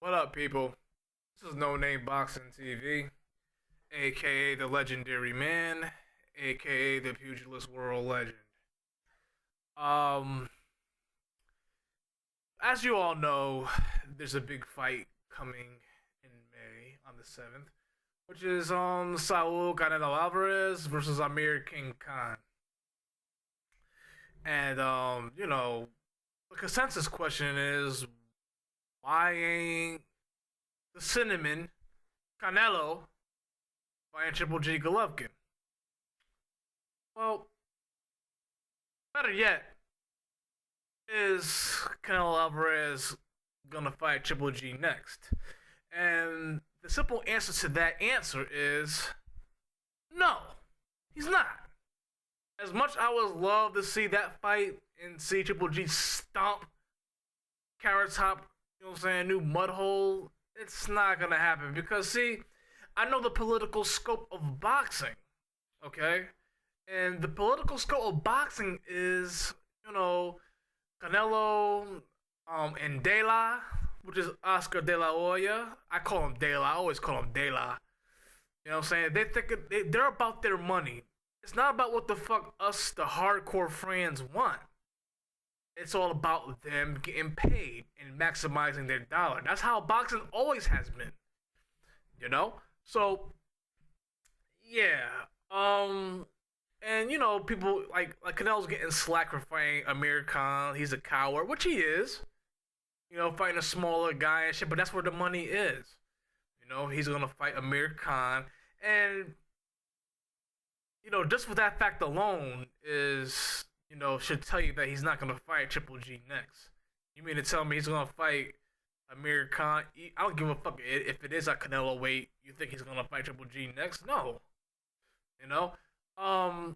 What up, people? This is No Name Boxing TV, aka the Legendary Man, aka the Pugilist World Legend. Um, as you all know, there's a big fight coming in May on the 7th, which is Saul Canelo Alvarez versus Amir King Khan. And the consensus question is, why ain't the Cinnamon Canelo fighting Triple G Golovkin? Well, better yet, is Canelo Alvarez gonna fight Triple G next? And the simple answer to that answer is no, he's not. As much I would love to see that fight and see Triple G stomp Carrot Top, you know what I'm saying, new mud hole, it's not gonna happen because see, I know the political scope of boxing, okay? And the political scope of boxing is, Canelo, and De La, which is Oscar De La Hoya. I call him De La. I always call him De La. You know what I'm saying? They're about their money. It's not about what the fuck us, the hardcore fans, want. It's all about them getting paid and maximizing their dollar. That's how boxing always has been. You know? So, yeah. And people like Canelo's getting slack for fighting Amir Khan. He's a coward, which he is. Fighting a smaller guy and shit. But that's where the money is. He's gonna fight Amir Khan, and just for that fact alone is should tell you that he's not gonna fight Triple G next. You mean to tell me he's gonna fight Amir Khan? I don't give a fuck if it is at Canelo weight. You think he's gonna fight Triple G next? No. You know. And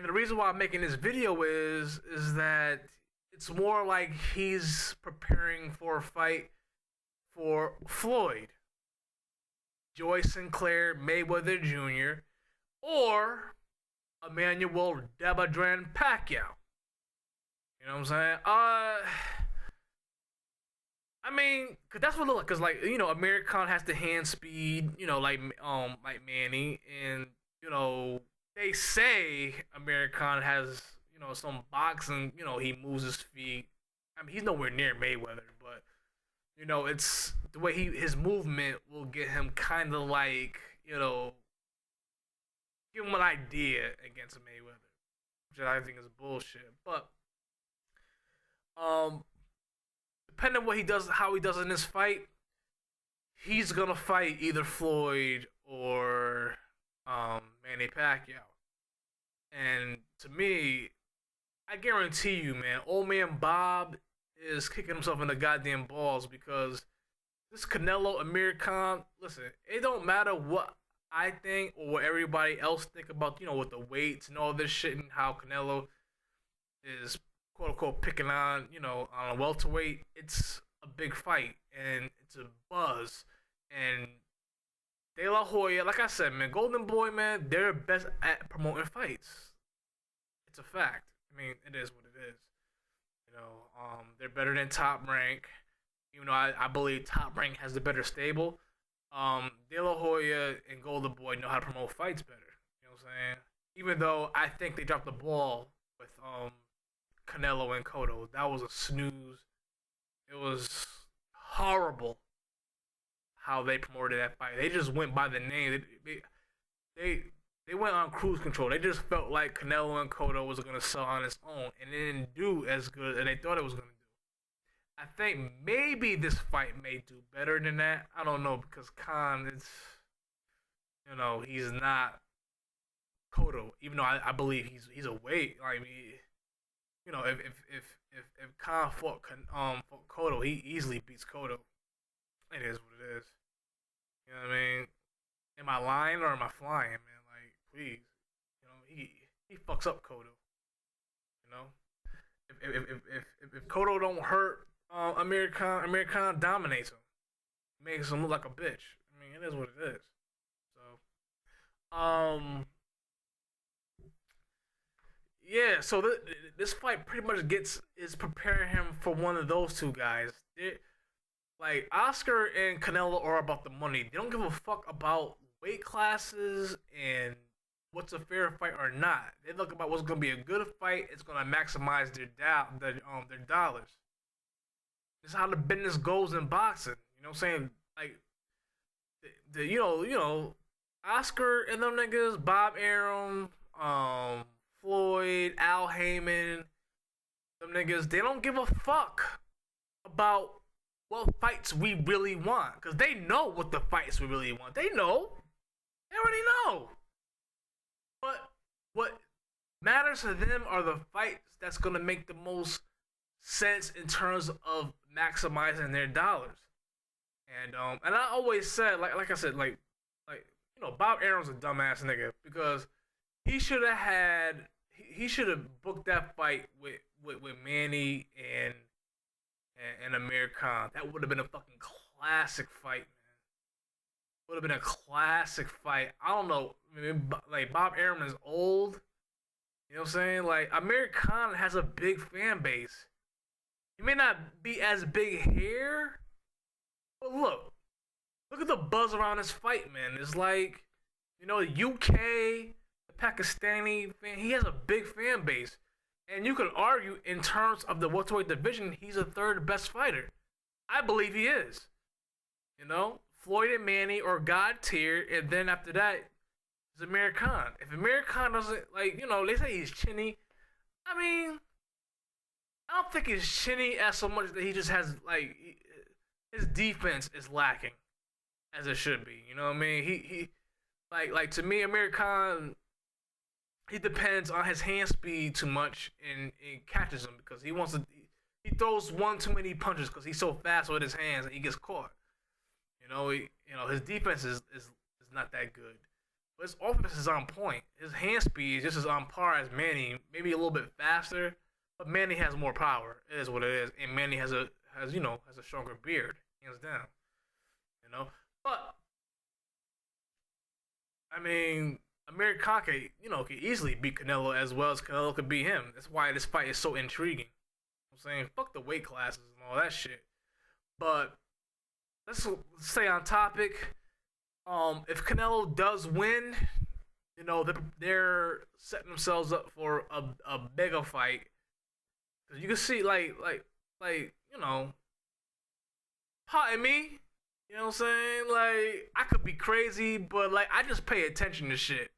the reason why I'm making this video is that it's more like he's preparing for a fight for Floyd, Joyce Sinclair, Mayweather Jr., or Emmanuel Debadran Pacquiao. You know what I'm saying? I mean, cause that's what it looks like. Cause Amir Khan has the hand speed, like Manny, and they say Amir Khan has some boxing. He moves his feet. I mean, he's nowhere near Mayweather, but it's the way his movement will get him kind of like give him an idea against Mayweather, which I think is bullshit. But um, depending on what he does, how he does in this fight, he's gonna fight either Floyd or Manny Pacquiao. And to me, I guarantee you, man, old man Bob is kicking himself in the goddamn balls because this Canelo Amir Khan, listen, it don't matter what I think or what everybody else think about, with the weights and all this shit and how Canelo is quote unquote picking on a welterweight. It's a big fight and it's a buzz. And De La Hoya, like I said, man, Golden Boy, man, they're best at promoting fights. It's a fact. I mean, it is what it is. They're better than Top Rank, even though I believe Top Rank has the better stable. De La Hoya and Golden Boy know how to promote fights better. You know what I'm saying? Even though I think they dropped the ball with Canelo and Cotto, that was a snooze. It was horrible how they promoted that fight. They just went by the name. They went on cruise control. They just felt like Canelo and Cotto was gonna sell on its own, and it didn't do as good as they thought it was gonna do. I think maybe this fight may do better than that. I don't know because Khan is, he's not Cotto. Even though I believe he's a weight. I mean, if Khan fought Cotto, he easily beats Cotto. It is what it is. You know what I mean? Am I lying or am I flying, man? Like, please, he fucks up Cotto. You know, if Cotto don't hurt Amir Khan dominates him, makes him look like a bitch. I mean, it is what it is. So, yeah. So this fight pretty much is preparing him for one of those two guys. like Oscar and Canelo are about the money. They don't give a fuck about weight classes and what's a fair fight or not. They look about what's gonna be a good fight. It's gonna maximize their dollars. This is how the business goes in boxing. You know what I'm saying? Like Oscar and them niggas, Bob Arum, Floyd, Al Heyman, them niggas, they don't give a fuck about what fights we really want. Because they know what the fights we really want. They know. They already know. But what matters to them are the fights that's going to make the most sense in terms of maximizing their dollars. And I always said, like I said, Bob Arum's a dumbass nigga because he should have booked that fight with Manny and Amir Khan. That would have been a fucking classic fight, man. Would have been a classic fight. I don't know. I mean, like Bob Arum is old. You know what I'm saying? Like Amir Khan has a big fan base. He may not be as big here, but look at the buzz around this fight, man. It's like, UK, the Pakistani fan. He has a big fan base. And you could argue, in terms of the welterweight division, he's the third best fighter. I believe he is. Floyd and Manny are God tier, and then after that is Amir Khan. If Amir Khan doesn't, they say he's chinny. I mean, I don't think he's chinny as so much that he just has, his defense is lacking, as it should be. You know what I mean? He to me, Amir Khan, he depends on his hand speed too much and catches him because he throws one too many punches because he's so fast with his hands and he gets caught. His defense is not that good, but his offense is on point. His hand speed is just as on par as Manny, maybe a little bit faster, but Manny has more power. It is what it is, and Manny has a stronger beard, hands down. But I mean, Amir Khan could easily beat Canelo as well as Canelo could beat him. That's why this fight is so intriguing. I'm saying, fuck the weight classes and all that shit. But let's stay on topic. If Canelo does win, they're setting themselves up for a mega fight. Cause you can see, pardon me. You know what I'm saying? I could be crazy, but I just pay attention to shit.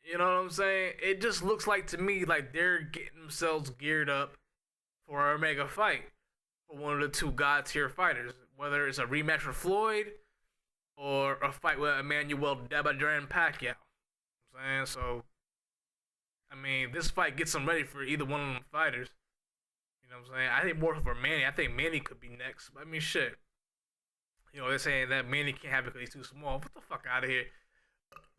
You know what I'm saying? It just looks like to me like they're getting themselves geared up for a mega fight for one of the two god tier fighters. Whether it's a rematch with Floyd or a fight with Emmanuel Dabadran Pacquiao. You know what I'm saying? So, I mean, this fight gets them ready for either one of them fighters. You know what I'm saying? I think more for Manny. I think Manny could be next. I mean, shit. They're saying that Manny can't have it because he's too small. Get the fuck out of here.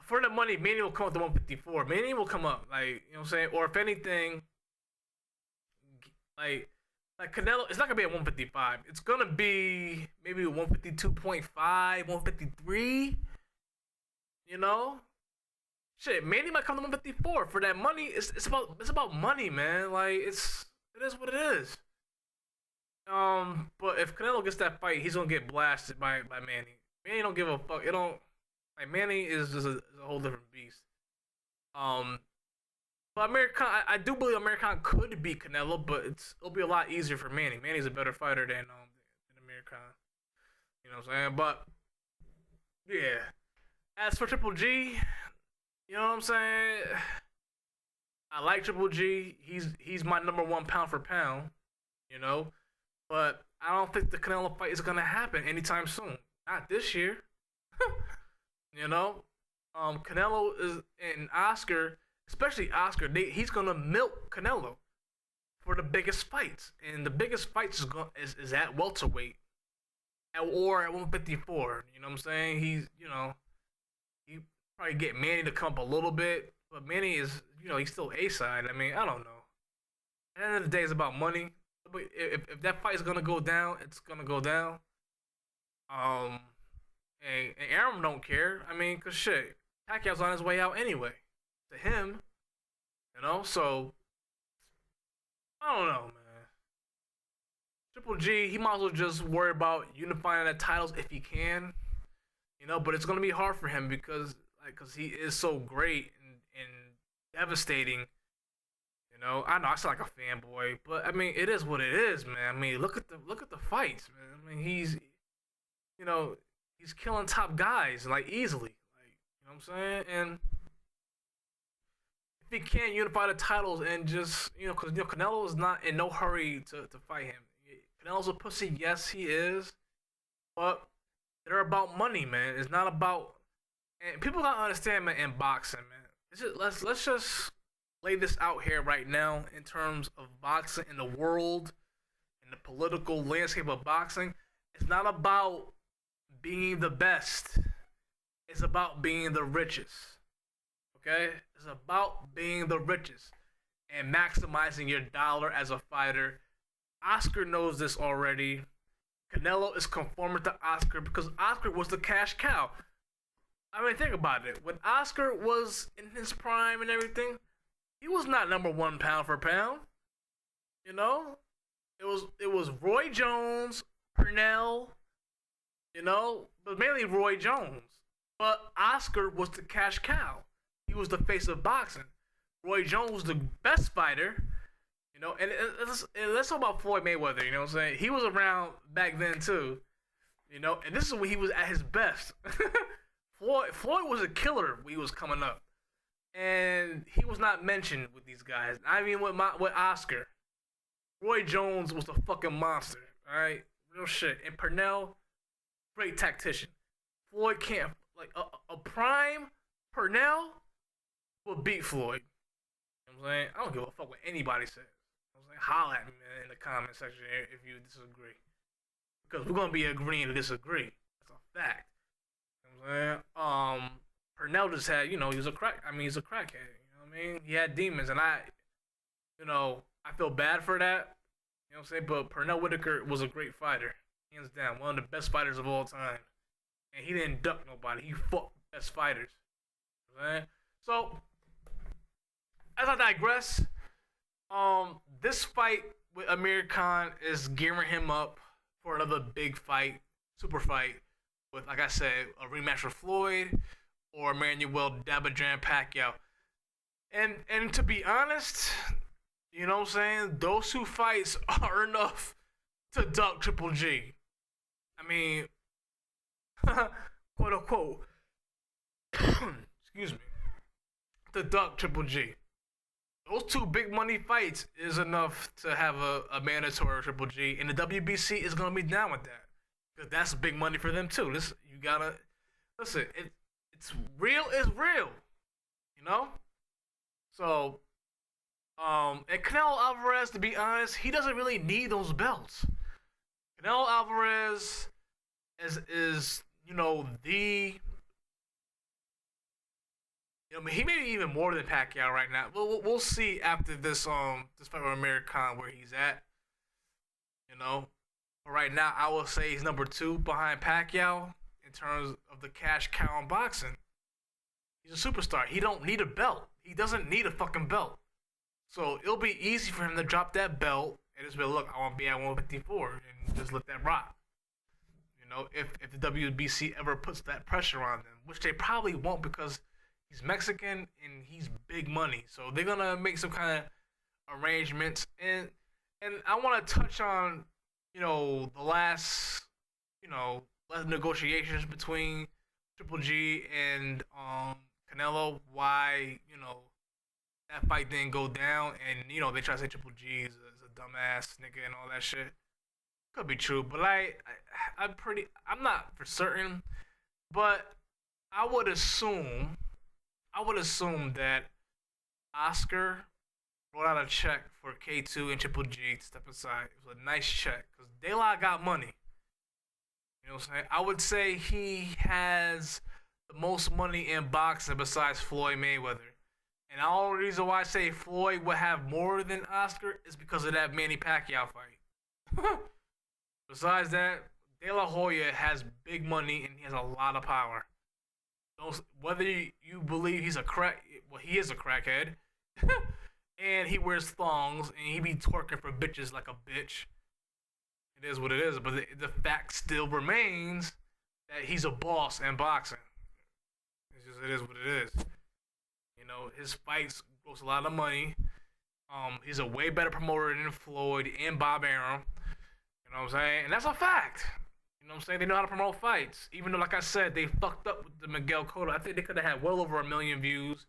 For the money, Manny will come up to 154. Manny will come up. You know what I'm saying? Or if anything, like Canelo, it's not going to be at 155. It's going to be maybe 152.5, 153. Shit, Manny might come to 154. For that money, it's about money, man. It is what it is. But if Canelo gets that fight, he's gonna get blasted by Manny. Manny don't give a fuck. It don't Manny is just a whole different beast. But I do believe Amir Khan could beat Canelo, but it'll be a lot easier for Manny. Manny's a better fighter than Amir Khan. You know what I'm saying? But yeah. As for Triple G, you know what I'm saying? I like Triple G. He's my number one pound for pound. But I don't think the Canelo fight is gonna happen anytime soon. Not this year. Canelo is and Oscar, especially Oscar. He's gonna milk Canelo for the biggest fights, and the biggest fights is at welterweight, or at 154. You know what I'm saying? He probably get Manny to come up a little bit, but Manny is he's still A side. I mean, I don't know. At the end of the day, it's about money. But if that fight is gonna go down, it's gonna go down. And Arum don't care. I mean, cause shit, Pacquiao's on his way out anyway. To him, So I don't know, man. Triple G, he might as well just worry about unifying the titles if he can, But it's gonna be hard for him because he is so great and devastating. I know I sound like a fanboy, but I mean it is what it is, man. I mean look at the fights, man. I mean you know he's killing top guys like easily, like what I'm saying. And if he can't unify the titles and just because Canelo is not in no hurry to fight him. Canelo's a pussy, yes he is, but they're about money, man. It's not about and people don't understand, man. In boxing, man, let's just lay this out here right now in terms of boxing in the world and the political landscape of boxing. It's not about being the best. It's about being the richest. Okay? It's about being the richest and maximizing your dollar as a fighter. Oscar knows this already. Canelo is conforming to Oscar because Oscar was the cash cow. I mean, think about it. When Oscar was in his prime and everything, he was not number one pound for pound. You know, it was Roy Jones, Purnell, but mainly Roy Jones. But Oscar was the cash cow. He was the face of boxing. Roy Jones was the best fighter. Let's talk about Floyd Mayweather. You know what I'm saying? He was around back then too. And this is when he was at his best. Floyd was a killer when he was coming up, and he was not mentioned with these guys. I mean, with Oscar, Roy Jones was a fucking monster. All right, real shit. And Purnell, great tactician. Floyd can't like a prime Purnell will beat Floyd. You know what I'm saying? I don't give a fuck what anybody says. You know what I'm saying? Holla at me, man, in the comment section if you disagree, because we're gonna be agreeing to disagree. That's a fact. You know what I'm saying? Purnell just had, he was a crack. I mean, he's a crackhead. You know what I mean? He had demons, and I feel bad for that. You know what I'm saying? But Pernell Whitaker was a great fighter, hands down, one of the best fighters of all time, and he didn't duck nobody. He fought best fighters. You know what I'm saying? So, as I digress, this fight with Amir Khan is gearing him up for another big fight, super fight, with, like I said, a rematch with Floyd or Emmanuel Dabadran Pacquiao. And to be honest, you know what I'm saying? Those two fights are enough to duck Triple G. I mean, quote unquote, excuse me, to duck Triple G. Those two big money fights is enough to have a mandatory Triple G, and the WBC is gonna be down with that because that's big money for them too. You gotta listen. It's real is real, you know. So, and Canelo Alvarez, to be honest, he doesn't really need those belts. Canelo Alvarez is the he may be even more than Pacquiao right now. We'll see after this this fight with Amir Khan where he's at. But right now I will say he's number 2 behind Pacquiao in terms of the cash cow in boxing. He's a superstar. He don't need a belt. He doesn't need a fucking belt. So it'll be easy for him to drop that belt and just be look, I want to be at 154 and just let that rock. If the WBC ever puts that pressure on them, which they probably won't because he's Mexican and he's big money. So they're gonna make some kind of arrangements. And I want to touch on the last negotiations between Triple G and Canelo. Why that fight didn't go down, and they try to say Triple G is a dumbass nigga and all that shit. Could be true, but I'm not for certain, but I would assume that Oscar wrote out a check for K2 and Triple G to step aside. It was a nice check because De La got money. You know what I'm saying? I would say he has the most money in boxing besides Floyd Mayweather. And the only reason why I say Floyd would have more than Oscar is because of that Manny Pacquiao fight. Besides that, De La Hoya has big money and he has a lot of power. Whether you believe he is a crackhead, and he wears thongs and he be twerking for bitches like a bitch. It is what it is. But the fact still remains that he's a boss in boxing. It's just it is what it is. You know, his fights gross a lot of money. He's a way better promoter than Floyd and Bob Arum. You know what I'm saying? And that's a fact. You know what I'm saying? They know how to promote fights. Even though, like I said, they fucked up with the Miguel Cotto. I think they could have had well over 1 million views,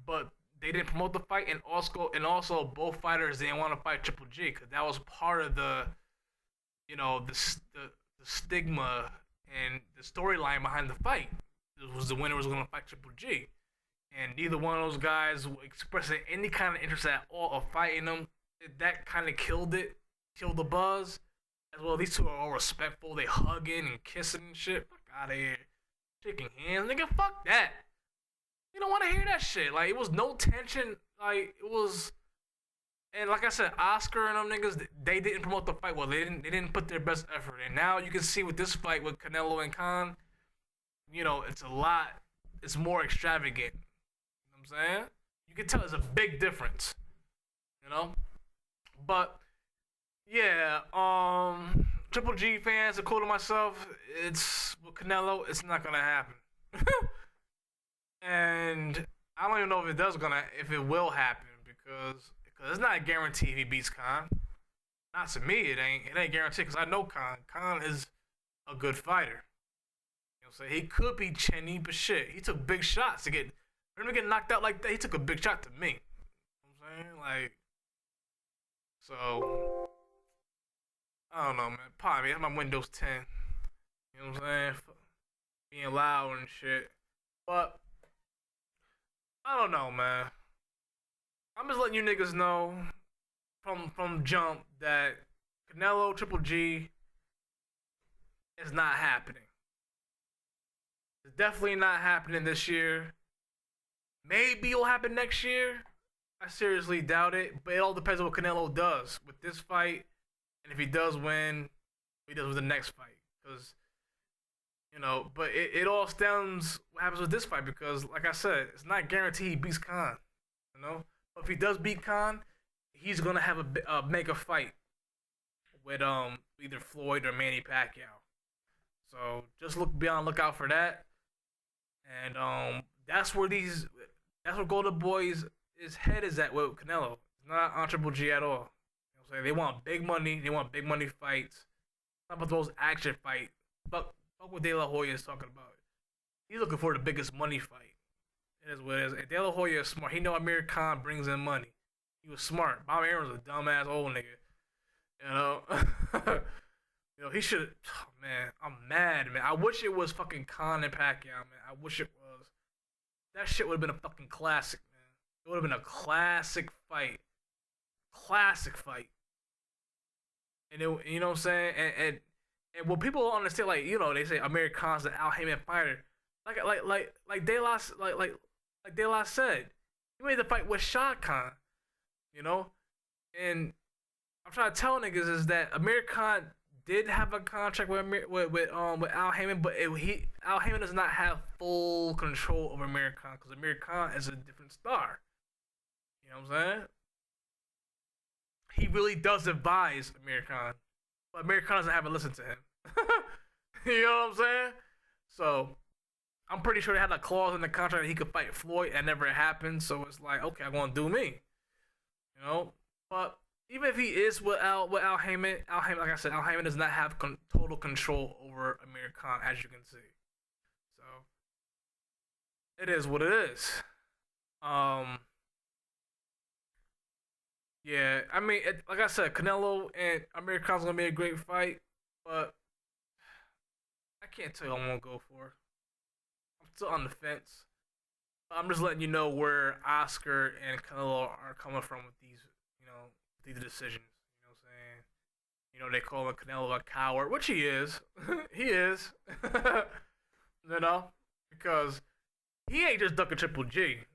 but they didn't promote the fight. And also both fighters didn't want to fight Triple G because that was part of the, the stigma and the storyline behind the fight. It was the winner was going to fight Triple G, and neither one of those guys expressing any kind of interest at all of fighting them. That kind of killed it, killed the buzz. As well, these two are all respectful. They hugging and kissing and shit. Fuck out of here, shaking hands, nigga. Fuck that. You don't want to hear that shit. Like it was no tension. Like it was, and like I said, Oscar and them niggas, they didn't promote the fight well. They didn't put their best effort in. Now you can see with this fight with Canelo and Khan, it's a lot. It's more extravagant. You know what I'm saying? You can tell there's a big difference. You know, but yeah, Triple G fans, including myself, it's with Canelo, it's not gonna happen. And I don't even know if it will happen because it's not a guarantee if he beats Khan. Not to me, it ain't. It ain't guaranteed because I know Khan. Khan is a good fighter. You know what I'm saying? He could be Cheney, but shit, he took big shots to get. For him to get knocked out like that, he took a big shot to me. You know what I'm saying? Like, so I don't know, man. Pardon me, that's my Windows 10. You know what I'm saying? Being loud and shit. But I don't know, man. I'm just letting you niggas know from jump that Canelo Triple G is not happening. It's definitely not happening this year. Maybe it'll happen next year. I seriously doubt it, but it all depends on what Canelo does with this fight, and if he does win, what he does with the next fight. Because but it all stems what happens with this fight because, like I said, it's not guaranteed he beats Khan. But if he does beat Khan, he's gonna have a mega fight with either Floyd or Manny Pacquiao. So just look out for that. And that's where Golden Boy's his head is at with Canelo. It's not on Triple G at all. You know what I'm saying? They want big money. They want big money fights. It's not about those action fights. Fuck what De La Hoya is talking about. He's looking for the biggest money fight. It is what it is. And De La Hoya is smart. He know Amir Khan brings in money. He was smart. Bob Arum's a dumbass old nigga. He should. Oh, man, I'm mad, man. I wish it was fucking Khan and Pacquiao, man. I wish it was. That shit would have been a fucking classic, man. It would have been a classic fight. Classic fight. And you know what I'm saying? And what people don't understand, like, they say Amir Khan's an Al Haymon fighter. Like De La said, he made the fight with Shah Khan. And I'm trying to tell niggas is that Amir Khan did have a contract with Al Haymon, but Al Haymon does not have full control over Amir Khan because Amir Khan is a different star. You know what I'm saying? He really does advise Amir Khan, but Amir Khan doesn't have to listen to him. You know what I'm saying? So I'm pretty sure they had a clause in the contract that he could fight Floyd, and never happened. So it's like, okay, I'm gonna do me. But even if he is with Al Haymon, like I said, Al Haymon does not have total control over Amir Khan, as you can see. So it is what it is. Yeah, I mean, like I said, Canelo and Amir Khan's gonna be a great fight, but I can't tell you what I'm gonna go for. I'm still on the fence. But I'm just letting you know where Oscar and Canelo are coming from with these decisions. You know what I'm saying? They call Canelo a coward, which he is. He is. Because he ain't just ducking Triple G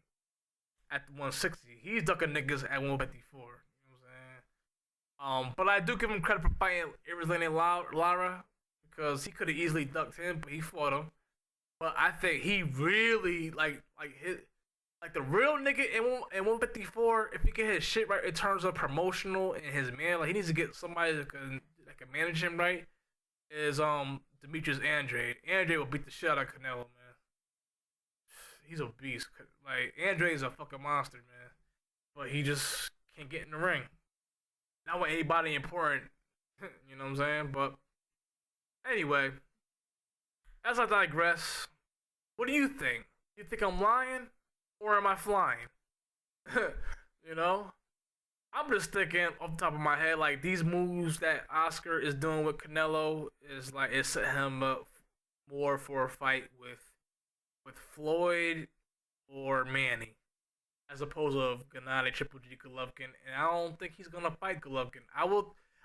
at 160. He's ducking niggas at 154. You know what I'm saying? But I do give him credit for fighting Irizlane Lara because he could have easily ducked him, but he fought him. But I think he really like the real nigga in 154. If he can hit shit right in terms of promotional and his man, like he needs to get somebody that can that can manage him right is Demetrius Andrade. Andrade will beat the shit out of Canelo, man. He's a beast. Like Andrade's a fucking monster, man. But he just can't get in the ring. Not with anybody important, you know what I'm saying? But anyway, as I digress, what do you think? You think I'm lying or am I flying? You know? I'm just thinking off the top of my head, like these moves that Oscar is doing with Canelo is like it set him up more for a fight with Floyd or Manny, as opposed to Gennady Triple G Golovkin. And I don't think he's gonna fight Golovkin.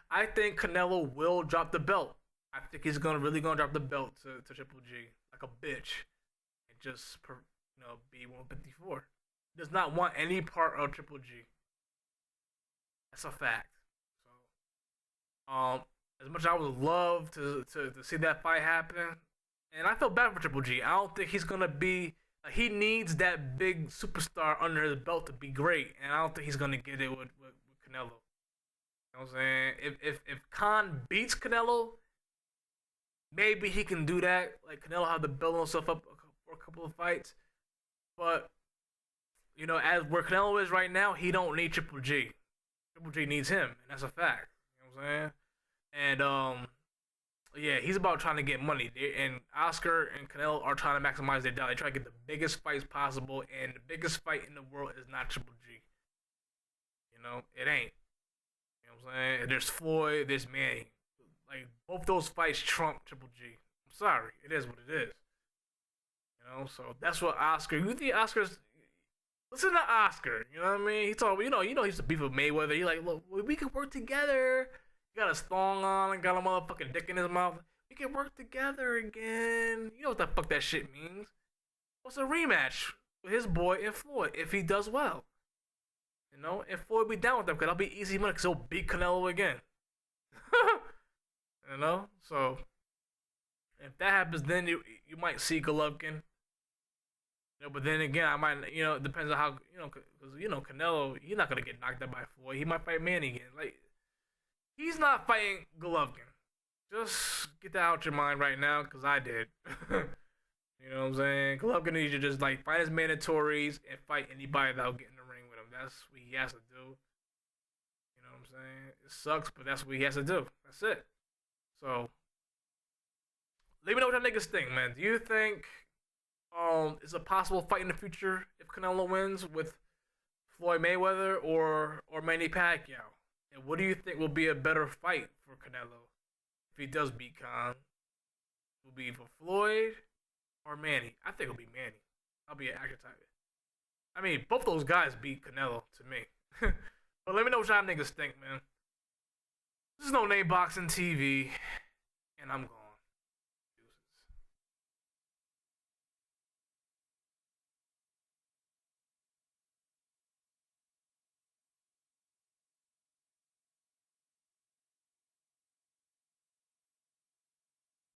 I think Canelo will drop the belt. I think he's really gonna drop the belt to Triple G like a bitch, and just be 154. He does not want any part of Triple G. That's a fact. So, as much as I would love to see that fight happen, and I feel bad for Triple G. I don't think he's gonna be. He needs that big superstar under his belt to be great, and I don't think he's gonna get it with Canelo. You know what I'm saying? If Khan beats Canelo, maybe he can do that. Like Canelo had to build himself up for a couple of fights, but as where Canelo is right now, he don't need Triple G. Triple G needs him, and that's a fact. You know what I'm saying? And yeah, he's about trying to get money. And Oscar and Canelo are trying to maximize their dollar. They try to get the biggest fights possible, and the biggest fight in the world is not Triple G. It ain't. You know what I'm saying? There's Floyd, there's Manny. Like both those fights trump Triple G. I'm sorry, it is what it is. So that's what Oscar. You think Oscar's? Listen to Oscar, you know what I mean? He told me, he used to beef with Mayweather. He like, look, we can work together. He got a thong on and got a motherfucking dick in his mouth. We can work together again. You know what the fuck that shit means? What's a rematch with his boy and Floyd if he does well? And Floyd be down with them because that'll be easy money because he'll beat Canelo again. So if that happens, then you might see Golovkin. But then again, I might, it depends on how, because, Canelo, he's not going to get knocked out by Floyd. He might fight Manny again. Like, he's not fighting Golovkin. Just get that out your mind right now, because I did. You know what I'm saying? Golovkin needs to just, like, fight his mandatories and fight anybody that'll get in the ring with him. That's what he has to do. You know what I'm saying? It sucks, but that's what he has to do. That's it. So, let me know what y'all niggas think, man. Do you think... is a possible fight in the future if Canelo wins with Floyd Mayweather or Manny Pacquiao? And what do you think will be a better fight for Canelo if he does beat Khan? Will it be for Floyd or Manny? I think it'll be Manny. I'll be an actor type. I mean, both those guys beat Canelo to me. But let me know what y'all niggas think, man. This is No Name Boxing TV, and I'm gone.